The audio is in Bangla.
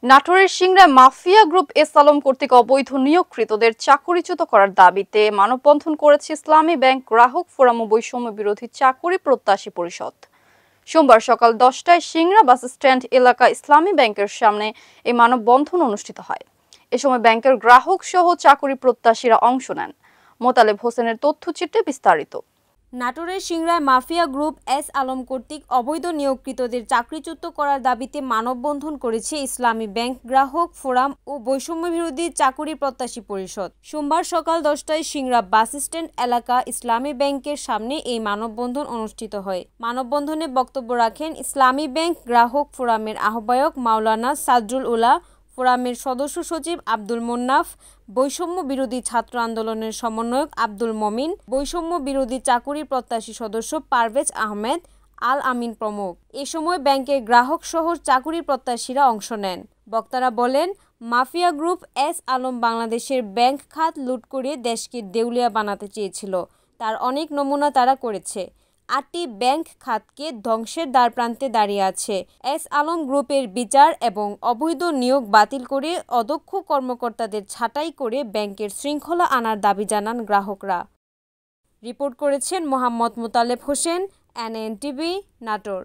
নাটোরের সিংড়ায় মাফিয়া গ্রুপ এস আলম কর্তৃক অবৈধ নিয়োগকৃতদের চাকরিচ্যুত করার দাবিতে মানববন্ধন করেছে ইসলামী ব্যাংক গ্রাহক ফোরাম ও বৈষম্য বিরোধী চাকরি প্রত্যাশী পরিষদ। সোমবার সকাল 10টায় সিংড়া বাস স্ট্যান্ড এলাকা ইসলামী ব্যাংকের সামনে এই মানববন্ধন অনুষ্ঠিত হয়। এ সময় ব্যাংকের গ্রাহক সহ চাকরি প্রত্যাশীরা অংশ নেন। মোতালেব হোসেনের তথ্যচিত্রে বিস্তারিত। নাটোরের সিংড়ায় মাফিয়া গ্রুপ এস আলম কর্তৃক অবৈধ নিয়োগকৃতদের চাকরিচ্যুত করার দাবিতে মানববন্ধন করেছে ইসলামী ব্যাংক গ্রাহক ফোরাম ও বৈষম্য বিরোধী চাকরি প্রত্যাশী পরিষদ। সোমবার সকাল 10টায় সিংড়া বাস স্ট্যান্ড এলাকা ইসলামী ব্যাংকের সামনে এই মানববন্ধন অনুষ্ঠিত হয়। মানববন্ধনে বক্তব্য রাখেন ইসলামী ব্যাংক গ্রাহক ফোরামের আহ্বায়ক মাওলানা সাদরুল উলা, ফোরামের সদস্য সচিব আব্দুল মোন্নাফ, বৈষম্য বিরোধী ছাত্র আন্দোলনের সমন্বয়ক আব্দুল মমিন, বৈষম্য বিরোধী চাকুরি প্রত্যাশী সদস্য পারভেজ আহমেদ, আল আমিন প্রমুখ। এ সময় ব্যাংকের গ্রাহক সহ চাকুরি প্রত্যাশীরা অংশ নেন। বক্তারা বলেন, মাফিয়া গ্রুপ এস আলম বাংলাদেশের ব্যাংক খাত লুট করে দেশকে দেউলিয়া বানাতে চেয়েছিল। তার অনেক নমুনা তারা করেছে। 8টি ব্যাংক খাতকে ধ্বংসের দ্বারপ্রান্তে দাঁড়িয়ে আছে। এস আলম গ্রুপের বিচার এবং অবৈধ নিয়োগ বাতিল করে অদক্ষ কর্মকর্তাদের ছাঁটাই করে ব্যাংকের শৃঙ্খলা আনার দাবি জানান গ্রাহকরা। রিপোর্ট করেছেন মোহাম্মদ মোতালেব হোসেন, এনএনটিভি, নাটোর।